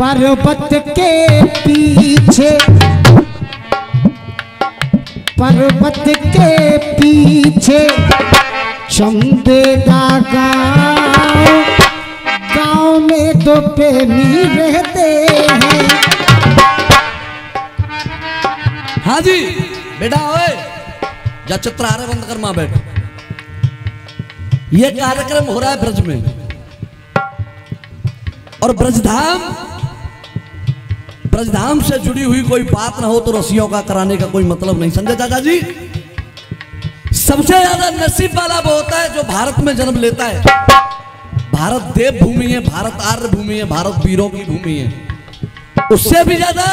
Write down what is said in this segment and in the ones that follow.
पर्वत के पीछे, पर्वत के पीछे चंबे का गाँव, गाँव में तो प्रेमी रहते हैं। हाँ जी बेटा, ओए जा चित्रहार बंद कर, मां बैठ। ये कार्यक्रम हो रहा है ब्रज में, और ब्रजधाम से जुड़ी हुई कोई बात ना हो तो रसियों का कराने का कोई मतलब नहीं। संजय चाचा जी, सबसे ज्यादा नसीब वाला वो होता है जो भारत में जन्म लेता है। भारत देव भूमि है, भारत आर्य भूमि है, भारत वीरों की भूमि है। उससे भी ज्यादा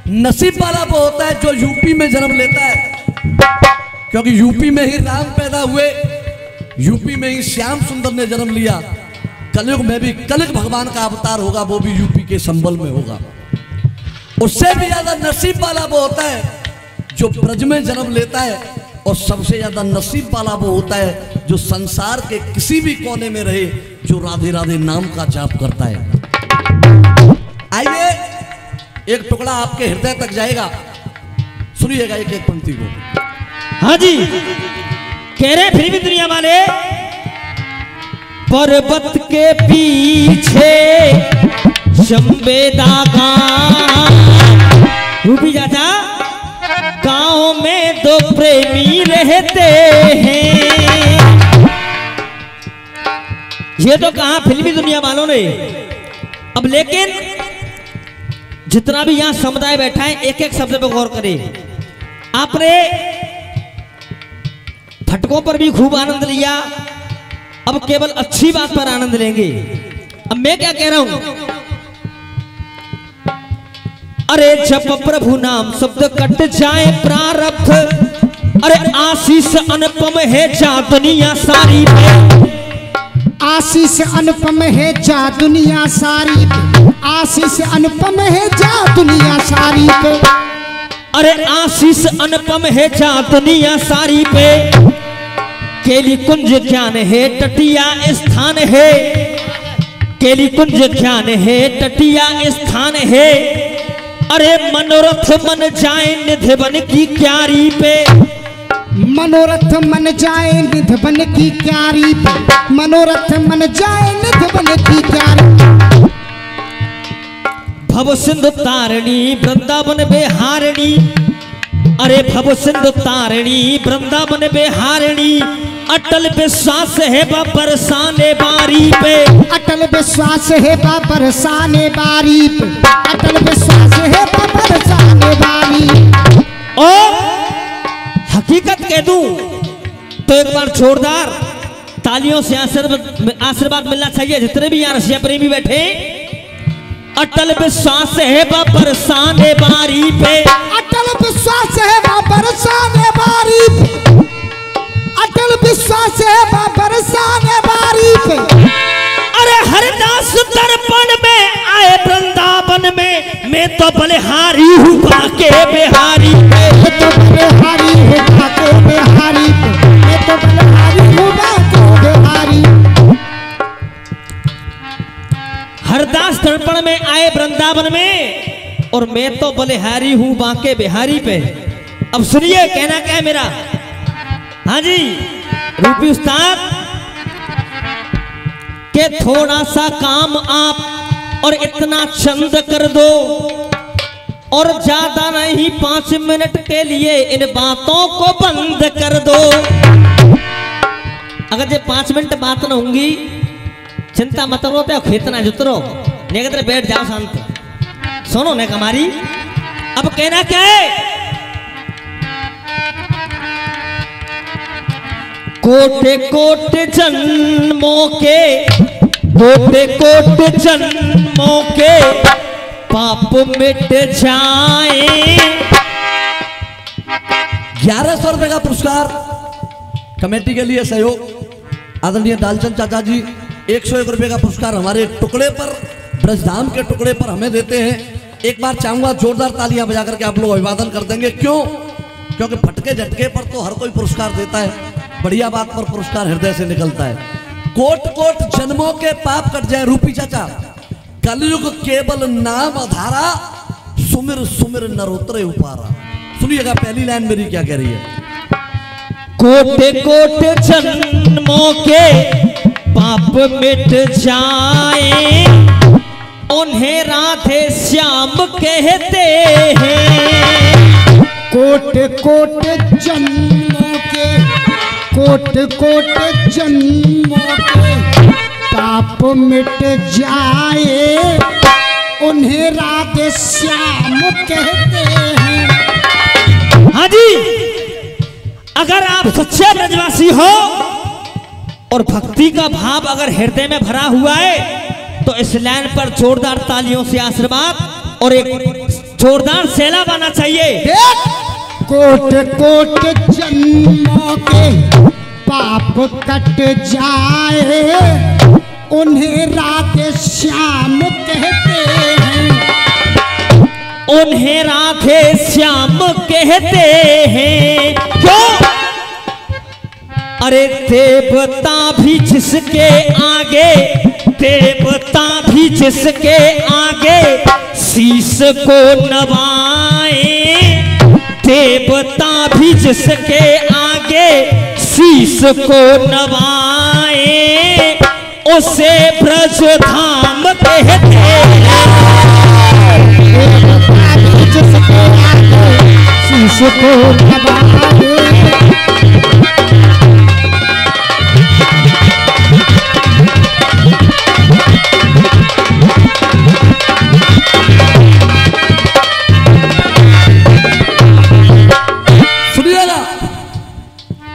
नसीब वाला वो होता है जो यूपी में जन्म लेता है, क्योंकि यूपी में ही राम पैदा हुए, यूपी में ही श्याम सुंदर ने जन्म लिया। कलयुग में भी कलिक भगवान का अवतार होगा, वो भी यूपी के संबल में होगा। उससे भी ज्यादा नसीब वाला वो होता है जो ब्रज में जन्म लेता है, और सबसे ज्यादा नसीब वाला वो होता है जो संसार के किसी भी कोने में रहे, जो राधे राधे नाम का जाप करता है। आइए, एक टुकड़ा आपके हृदय तक जाएगा, सुनिएगा एक एक पंक्ति को। हाँ जी, कह रहे फिर भी दुनिया वाले, पर्वत के पीछे चंबे का गाँव, रूपी चाचा गाँव में दो प्रेमी रहते हैं। ये तो कहा फिल्मी दुनिया वालों ने। अब लेकिन जितना भी यहां समुदाय बैठा है, एक एक शब्द पे गौर करें। आपने फटकों पर भी खूब आनंद लिया, अब केवल अच्छी बात पर आनंद लेंगे। अब मैं क्या कह रहा हूं, अरे जब प्रभु नाम शब्द कट जाए प्रारब्ध, अरे आशीष अनुपम है जा दुनिया सारी पे, आशीष अनुपम है जा दुनिया सारी पे, आशीष अनुपम है जा दुनिया सारी पे, अरे आशीष अनुपम है जा दुनिया सारी पे, केली कुंज ज्ञान है तटिया स्थान है, केली कुंज ज्ञान है तटिया स्थान है, अरे मनोरथ मन जाए निधि बन की क्यारी पे, मनोरथ मन जाए निधि बन की क्यारी पे, मनोरथ मन जाए निधि बन की क्यारी। भव सिंधु तारिणी वृंदावन बेहारिणी, अरे भव सिंधु तारिणी वृंदावन बेहारिणी, अटल विश्वास है बरसाने बारी पे, अटल विश्वास है बरसाने बारी पे, अटल विश्वास है बरसाने बारी। और हकीकत कह दूं तो एक बार जोरदार तालियों से आशीर्वाद मिलना चाहिए जितने भी यहाँ रसिया प्रेमी बैठे। अटल विश्वास है बरसाने बारी पे, अटल विश्वास है बरसाने बारी पे, अटल विश्वास है बरसाने बारी पे। अरे हरदास दर्पण में आए वृंदावन में, मैं तो बलिहारी हूँ बाके बिहारी पे, मैं तो बलिहारी हूँ बाके बिहारी पे, मैं तो बलिहारी हूँ बाके बिहारी। हरदास दर्पण में आए वृंदावन में, और मैं तो बलिहारी हूँ बाके बिहारी पे। अब सुनिए कहना क्या है मेरा। हाँ जी, रूपी उस्ताद के थोड़ा सा काम आप और इतना चंद कर दो, और ज्यादा नहीं 5 मिनट के लिए इन बातों को बंद कर दो। अगर जो 5 मिनट बात न होंगी, चिंता मत करो, तो खेतना जुतरो नहीं, बैठ जाओ शांत, सुनो ने हमारी। अब कहना क्या है, कोटे कोटे जन्मों के, कोटे कोटे जन्मों के पाप मिट जाए। 1100 रुपए का पुरस्कार कमेटी के लिए सहयोग आदरणीय दालचंद चाचा जी। 101 रुपए का पुरस्कार हमारे टुकड़े पर, ब्रजधाम के टुकड़े पर हमें देते हैं। एक बार चाहूंगा जोरदार तालियां बजा करके आप लोग अभिवादन कर देंगे। क्यों? क्योंकि फटके झटके पर तो हर कोई पुरस्कार देता है, बढ़िया बात पर पुरस्कार हृदय से निकलता है। कोट कोट जन्मों के पाप कट जाए। रूपी चाचा, कलयुग केवल नाम आधारा, सुमिर सुमिर नरोत्तरे उपारा। सुनिएगा पहली लाइन मेरी क्या कह रही है। कोटे कोटे जन्मों के पाप मिट जाए, उन्हें राधे श्याम कहते हैं। कोट कोट जन्मों के, कोट कोट जन्मों के पाप मिट जाए, उन्हें राधे श्याम कहते हैं। हाँ जी, अगर आप सच्चे ब्रजवासी हो और भक्ति का भाव अगर हृदय में भरा हुआ है तो इस लाइन पर जोरदार तालियों से आशीर्वाद और एक जोरदार सैलाब आना चाहिए। कोट कोट जन्मों के पाप कट जाए, उन्हें राधे श्याम कहते हैं। उन्हें राधे श्याम कहते हैं। क्यों? अरे देवता भी जिसके आगे, देवता भी जिसके आगे शीश को नवाए, देवता भी जिसके आगे शीश को नवाए, उसे ब्रज धाम कहते हैं। जिसके आगे शीश को नवाए,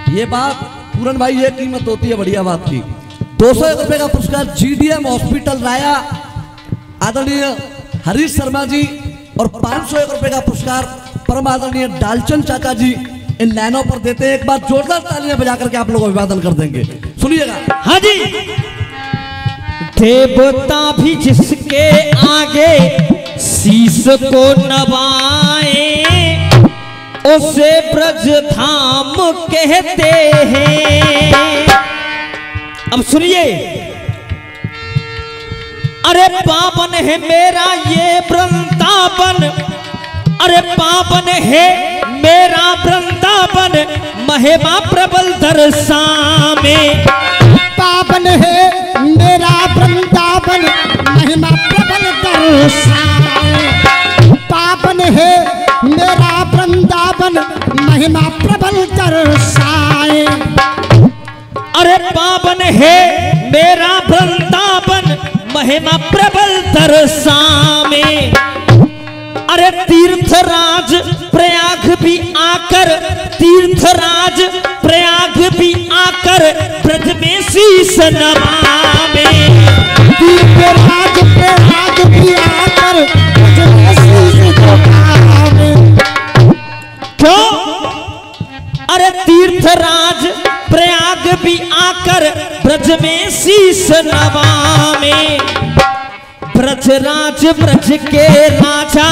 ये बात पूरन भाई, ये कीमत होती है बढ़िया बात की। 201 रुपए का पुरस्कार जीडीएम हॉस्पिटल राया आदरणीय हरीश शर्मा जी और 501 रुपए का पुरस्कार परम आदरणीय डालचंद चाचा जी इन लाइनों पर देते हैं। एक बार जोरदार तालियां बजा करके आप लोग अभिवादन कर देंगे। सुनिएगा। हाँ जी। देवता भी जिसके आगे शीश को नवाए, उसे ब्रज धाम कहते हैं। अब सुनिए, अरे पावन है मेरा ये वृंदावन, अरे पावन है मेरा वृंदावन, महिमा प्रबल दर्शावे। पावन है मेरा वृंदावन, महिमा प्रबल दर्शावे। पावन है मेरा वृंदावन, महिमा प्रबल दर्शाए। अरे पावन है मेरा वृंदावन, महिमा प्रबल दर्शावे। अरे तीर्थराज प्रयाग भी आकर, तीर्थराज प्रयाग भी आकर ब्रज में शीश नवावे। तीर्थराज प्रयाग भी आकर ब्रज में शीश नवावे। क्यों? अरे तीर्थराज प्रयाग भी आकर ब्रज में शीश नवावे। ब्रजराज ब्रज के राजा,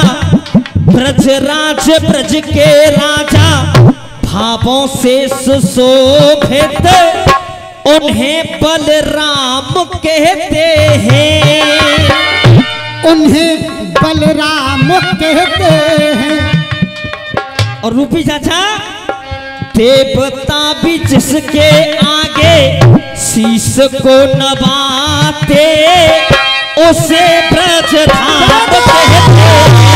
ब्रजराज ब्रज के राजा, भावों से सुशोभित उन्हें बलराम कहते हैं। उन्हें बलराम कहते हैं। और रूपी चाचा, देवता भी जिसके आगे शीश को नवाते, उसे ब्रज धाम कहते हैं।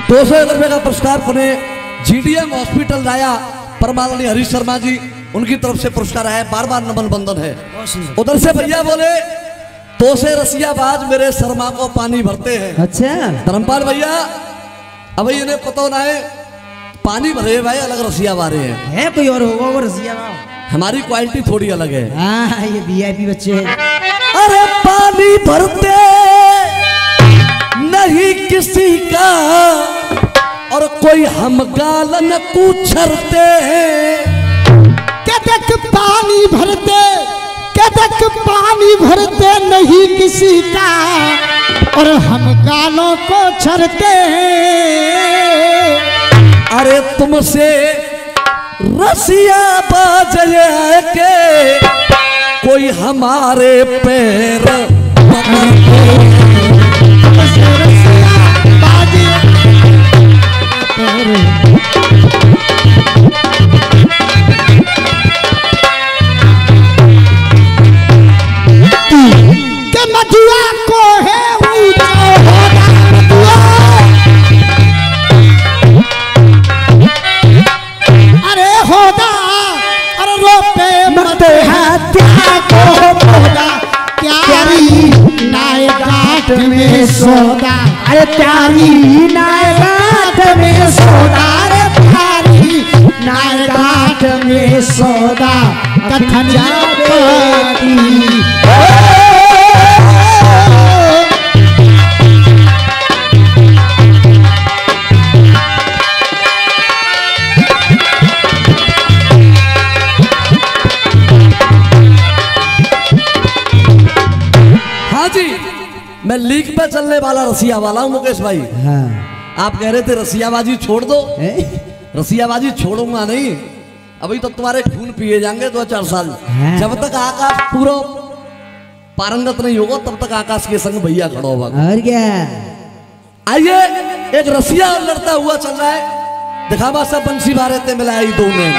₹200 का पुरस्कार पुणे जीडीएम हॉस्पिटल राया परमादरणीय हरीश शर्मा जी, उनकी तरफ से पुरस्कार है। बार बार नमन बंदन है। उधर से भैया बोले, तो से रसियाबाज मेरे शर्मा को पानी भरते हैं। अच्छा धर्मपाल भैया, अब इन्हें पता ना है, पानी भरे भाई अलग रसिया बारे है, कोई और होगा वो रसिया। हमारी क्वालिटी थोड़ी अलग है। हाँ, ये वीआईपी बच्चे हैं। अरे पानी भरते नहीं किसी का और कोई हम गालन कुछरते हैं, कदक पानी भरते, कदक पानी भरते नहीं किसी का, और हम गालों को छरते हैं। अरे तुमसे रसिया बाजे के कोई हमारे पैर पकड़ते हैं। तुमसे रसिया बाजे के मधुआ को है ऊंचा होगा मधुआ, अरे होगा, अरे रोपे मत हत्या को होगा, प्यारी नाय गांठ में सोदा, अरे प्यारी नाय गांठ में सोदा, अरे प्यारी नाय गांठ में सोदा, कथनिया बेटी मैं लीक पे चलने वाला रसिया वाला हूँ मुकेश भाई। हाँ। आप कह रहे थे रसियाबाजी छोड़ दो, रसियाबाजी छोड़ूंगा नहीं, अभी तो तुम्हारे खून पिए जाएंगे 2-4 साल। हाँ। जब तक आकाश पूरा पारंगत नहीं होगा तब तक आकाश के संग भैया खड़ा होगा। और क्या? आइए, एक रसिया लड़ता हुआ चल रहा है, दिखावा सब बंसी बारे मिलाई दो में।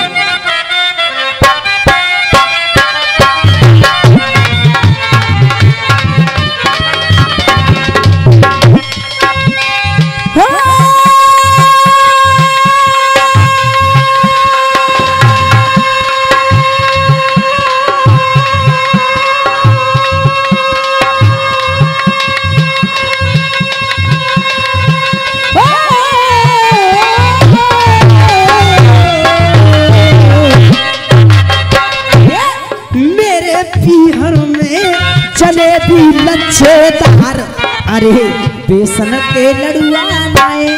जलेबी लच्छेदार, अरे बेसन के लड़ुआ लाए।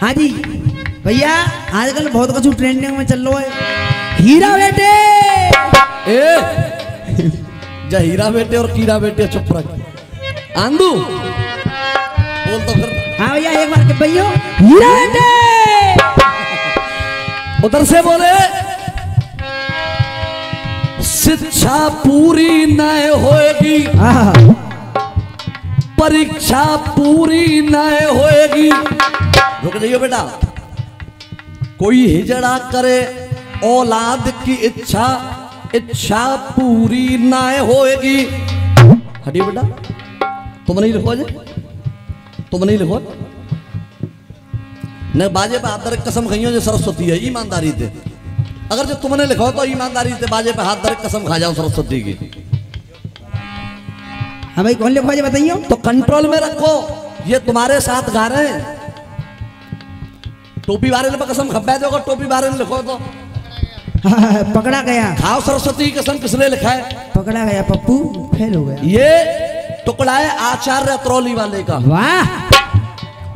हाँ जी भैया, आजकल बहुत कुछ ट्रेंडिंग में चल रहा है, हीरा बेटे। जा हीरा बेटे और कीरा बेटे चुप रख। आंदू बोल तो फिर। हाँ भैया एक बार के भैया हीरा बेटे उधर से बोले, शिक्षा पूरी न होएगी, परीक्षा पूरी न होएगी। रुक जाइए बेटा, कोई हिजड़ा करे औलाद की इच्छा, इच्छा पूरी न होएगी। हटिए बेटा, तुम नहीं लिखो जे, तुम नहीं लिखो न बाजे पे हाथ धर कसम खाइयो जो सरस्वती है, ईमानदारी थे। अगर जो तुमने लिखा हो तो ईमानदारी से बाजे पे हाथ धर कसम खा जाओ सरस्वती की। हाँ भाई कौन लिखवा बताइए? तो कंट्रोल में रखो, ये तुम्हारे साथ गा रहे हैं। टोपी बारे में कसम खब्बा दो, टोपी बारे में लिखो तो पकड़ा गया। खाओ सरस्वती की कसम किसने लिखा है? पकड़ा गया पप्पू, फेल हो गया। ये टुकड़ा है आचार्य अतरौली वाले का। वाह,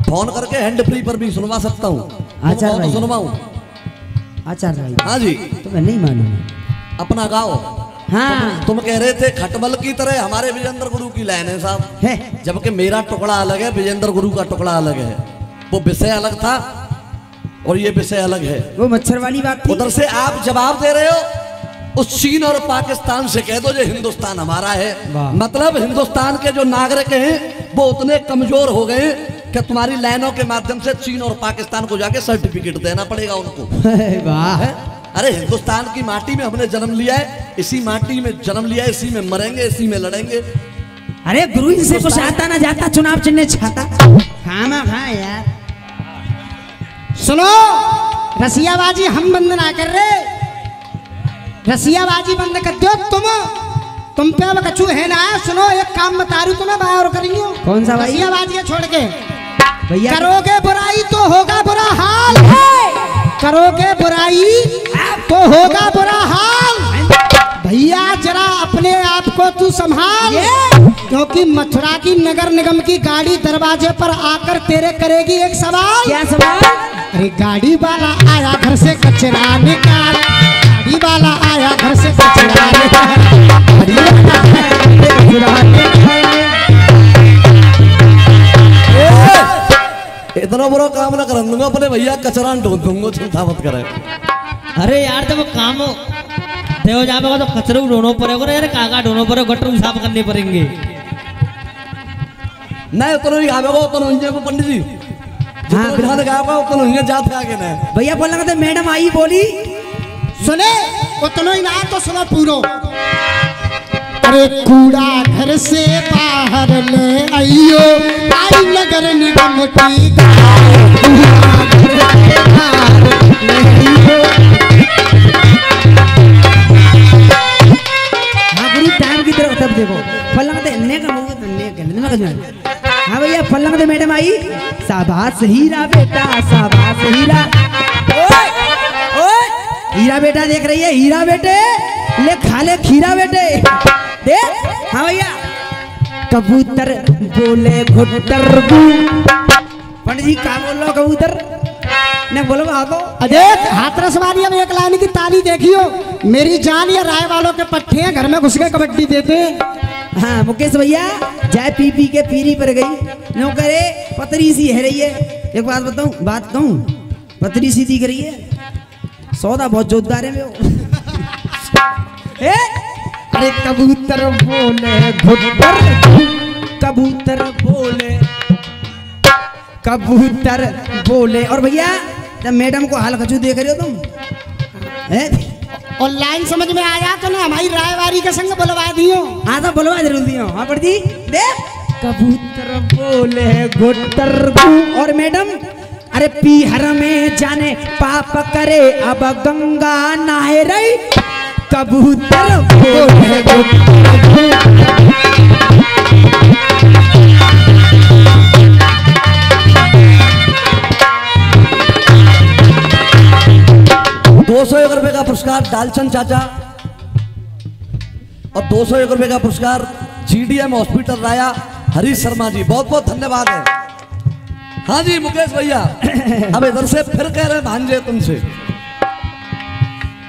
फोन करके हैंड फ्री पर भी सुनवा सकता हूँ। आचार्य सुनवाऊं? आचार्य भाई। हाँ जी, तुम्हें नहीं मालूम? अपना गाओ। हाँ। तुम कह रहे थे खटमल की तरह हमारे विजेंद्र गुरु की लाइन है साहब है, जबकि मेरा टुकड़ा अलग है, विजेंद्र गुरु का टुकड़ा अलग है। वो विषय अलग था और ये विषय अलग है। वो मच्छर वाली बात थी। उधर से आप जवाब दे रहे हो, उस चीन और पाकिस्तान से कह दो जो हिंदुस्तान हमारा है। मतलब हिंदुस्तान के जो नागरिक हैं वो उतने कमजोर हो गए कि तुम्हारी लाइनों के माध्यम से चीन और पाकिस्तान को जाके सर्टिफिकेट देना पड़ेगा उनको। वाह, अरे हिंदुस्तान की माटी में हमने जन्म लिया है, इसी माटी में जन्म लिया है, इसी में मरेंगे, इसी में लड़ेंगे। अरे गुरु जी से कुछ आता ना जाता, चुनाव चिन्ह छाता। खाना खा यार। सुनो, रसियाबाजी हम बंद ना कर रहे, रसियाबाजी बंद कर दो तुम पे अब कछु है ना। सुनो, एक काम बता रही तुम्हें बाहर करेंगे। कौन सा भाई? रसियाबाजी छोड़ के भैया, करोगे बुराई तो होगा बुरा हाल है, करोगे बुराई तो होगा बुरा हाल। भैया जरा अपने आप को तू संभाल। क्योंकि मथुरा की नगर निगम की गाड़ी दरवाजे पर आकर तेरे करेगी एक सवाल। क्या सवाल? अरे गाड़ी वाला आया घर से कचरा निकाल, गाड़ी वाला आया घर से कचरा निकाल, गाड़ी वाला आया घर से कचरा निकाल। इतना बुरा काम ना कर दूंगा अपने भैया, कचरा ढूंढ दूंगा, चिंता मत करे। अरे यार जब काम देव जाएगा तो कचरे ढूंढो पड़ेगा यार, काका ढूंढो पड़ेगा, गटर साफ करने पड़ेंगे। नहीं उतना ही आवेगा, उतना ही को पंडित जी जितना बिठाने का आवेगा उतना ही जात का आगे ना। भैया बोल रहा था मैडम आई बोली सुने उतना ही ना तो सुनो पूरो। अरे कूड़ा घर से बाहर ले आइयो, आई नगर निगम की गाड़ी, कूड़ा घर से बाहर ले आइयो। हाँ गुरु टाइम की तरफ तब देखो फलंग दे ने का मुंह तो ने गले में कर। हाँ भैया फलंग दे मैडम आई, शाबाश हीरा बेटा शाबाश हीरा। ओए ओए हीरा बेटा देख रही है, हीरा बेटे ले खा ले खीरा बेटे देख। हाँ भैया कबूतर बोले घुट्टर गु, पंडित जी क्या बोल रहा कबूतर ने बोलो तो। अरे हाथरस वाली अब एक लाइन की ताली देखियो, मेरी जान या राय वालों के पट्टे हैं, घर में घुस के कबड्डी देते। हाँ मुकेश भैया चाय पी पी के पीरी पर गई नो करे पतरी सी है रही है। एक बात कहूँ पतरी सी दिख रही है, सौदा बहुत जोरदार है अरे कबूतर बोले घुट्टर, कबूतर बोले कबूतर बोले। और भैया जब मैडम को हाल खचू देख रहे हो तुम है? और लाइन समझ में आया तो ना हमारी रायवारी के संग बुलवा दियो। हाँ तो बुलवा जरूर दियो। हाँ पढ़ दी देख कबूतर बोले घुट्टर गु। और मैडम अरे पीहर में जाने पाप करे अब गंगा नहाए रही, कबूतर बोले घुट्टर गु। 201 रुपए का पुरस्कार डालचंद चाचा और 201 रुपए का पुरस्कार जीडीएम हॉस्पिटल राया हरीश शर्मा जी, बहुत बहुत धन्यवाद है। हाँ जी मुकेश भैया अब इधर से फिर कह रहे भांजे तुमसे,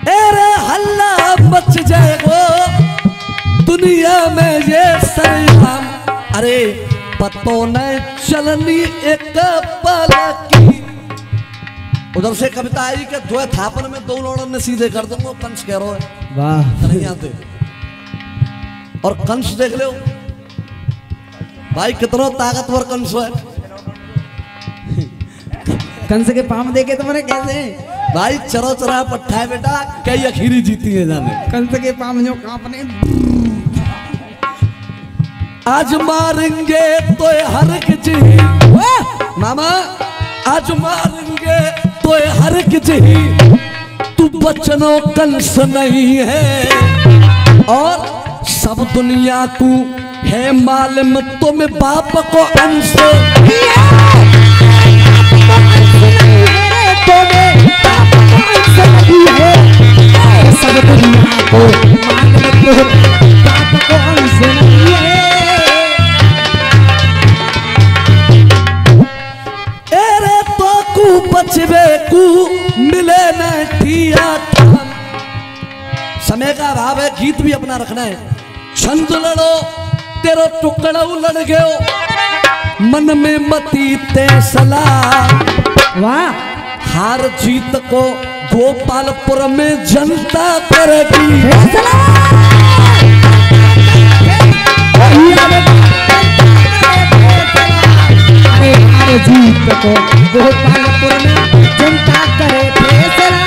अरे हल्ला मच जाएगो दुनिया में ये सरेआम, अरे पतो न चलनी एक पल की। उधर से कविता आई कि दो थापन में 2 लोड़न ने सीधे कर दूंगा, कंस कह रहा है वाह नहीं आते। और कंस देख लो भाई कितना ताकतवर कंस है, कंस के पाम देखे तुम्हारे कैसे भाई चरो चरा पट्टा है बेटा, कई अखीरी जीती है जाने। कंस के पाम जो कांपने। आज मारेंगे तो हर किसी मामा, आज मारेंगे तो हर किसी, तू बचनो कंस नहीं है। और सब दुनिया तू है मालूम तुम बाप को अंश, सब दुनिया को मालूम तुम बाप को अंश नहीं है। एरे तो कू बचवे कू मिले न ठिया था। समय का अभाव है, गीत भी अपना रखना है। छंद लड़ो तेरो टुकड़ा लड़ गयो, मन में मती ते सलाह। वाह हार जीत को गोपालपुर में जनता करेगी। हार जीत को गोपालपुर में जनता करे फैसला।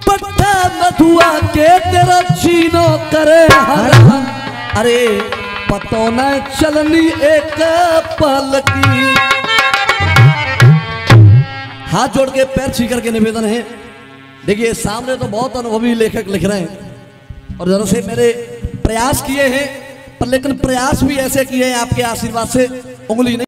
पट्टा मधुआ के तेरा चीनो करे हरा, अरे पतो न चलनी एक पल की। हाथ जोड़ के पैर छी करके निवेदन है, देखिए सामने तो बहुत अनुभवी लेखक लिख रहे हैं और जरा से मेरे प्रयास किए हैं, पर लेकिन प्रयास भी ऐसे किए हैं आपके आशीर्वाद से, उंगली नहीं